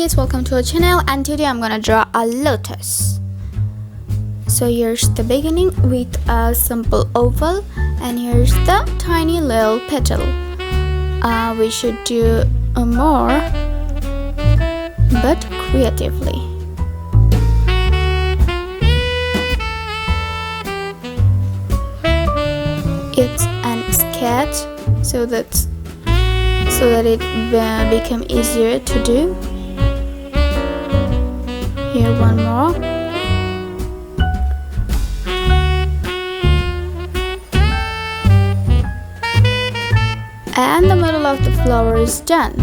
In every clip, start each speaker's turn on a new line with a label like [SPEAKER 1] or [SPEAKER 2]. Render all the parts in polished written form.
[SPEAKER 1] guys, welcome to our channel, and today I'm gonna draw a lotus. So here's the beginning with a simple oval, and here's the tiny little petal. We should do more, but creatively. It's a sketch, so that it become easier to do. Here one more. And the middle of the flower is done.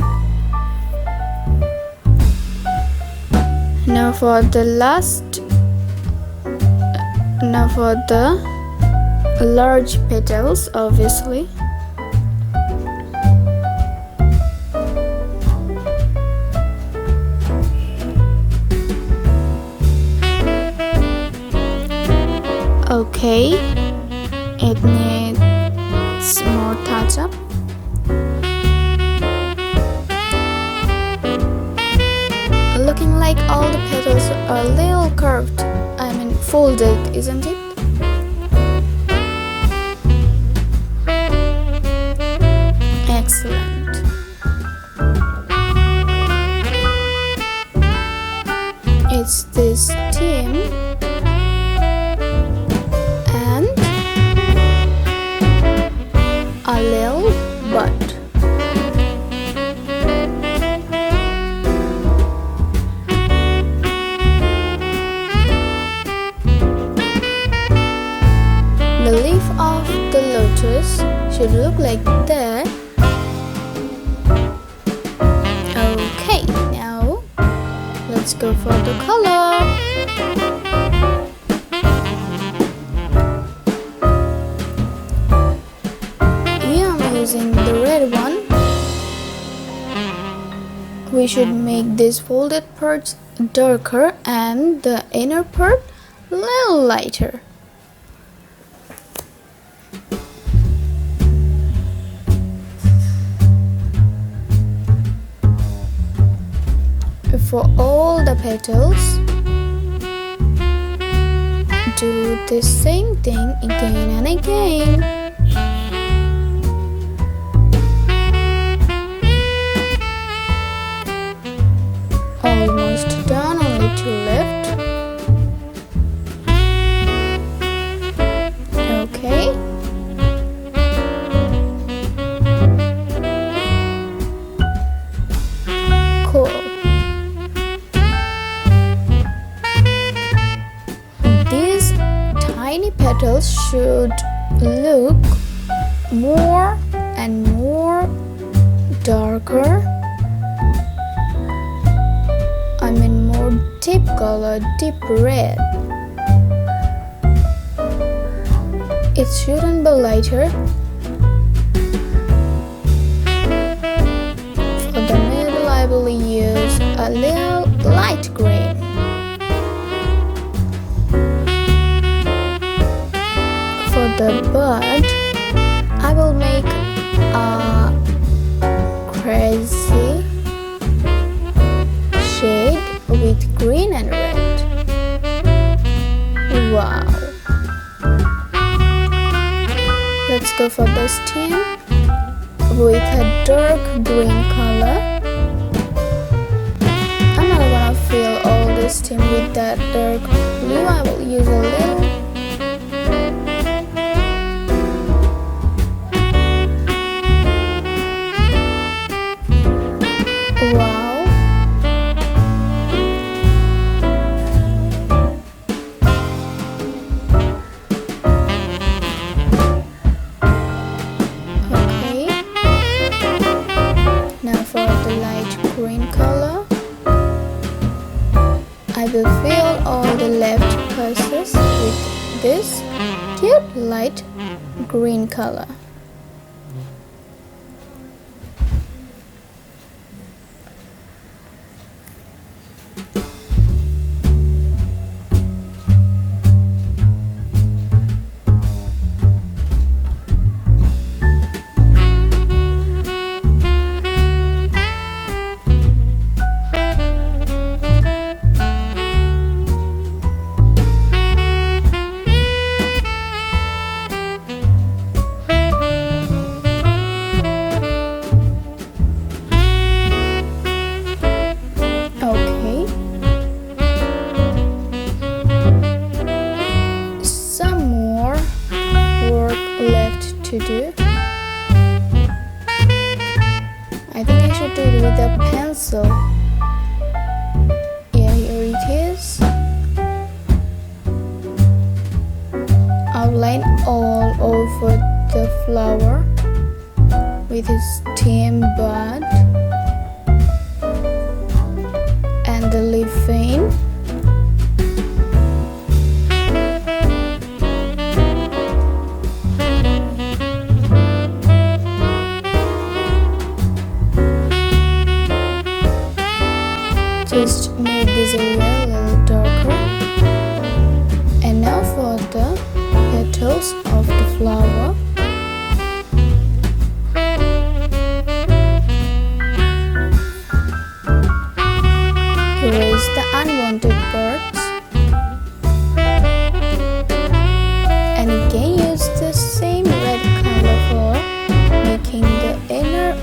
[SPEAKER 1] Now for the large petals, obviously. Okay, it needs more touch up. Looking like all the petals are a little curved, folded, isn't it? Excellent. It's this stem and a little bud. The leaf of the lotus should look like that. Okay, now let's go for the color. Here I'm using the red one. We should make this folded part darker and the inner part a little lighter. For all the petals, do the same thing again and again. Almost done, only two left. Okay. Cool. These tiny petals should look more and more darker. More deep color, deep red. It shouldn't be lighter. For the middle, I will use a little light green. For the bud, I will make a crazy shade with green and red. Wow. Let's go for the stem with a dark green color. I'm not gonna fill all the stem with that dark blue. I will use a little. Wow. I will fill all the left pieces with this deep light green color. to do. I think I should do it with a pencil. Yeah, here it is. Outline all over the flower with its stem bud and the leaf vein. Just make this area a little darker. And now for the petals of the flower. Erase the unwanted parts. And again use the same red color for making the inner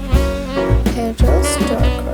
[SPEAKER 1] petals darker.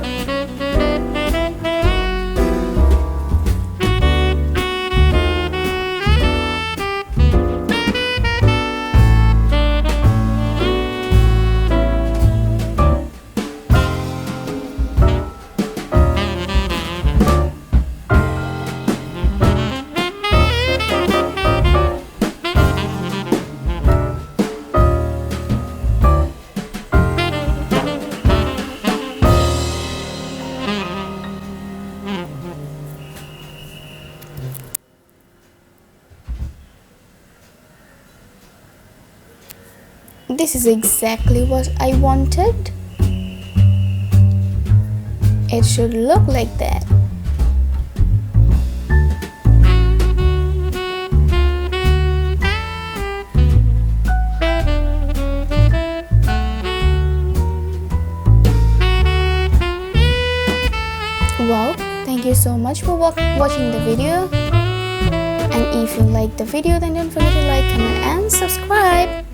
[SPEAKER 1] This is exactly what I wanted. It should look like that. Wow, thank you so much for watching the video. And if you like the video, then don't forget to like, comment and subscribe.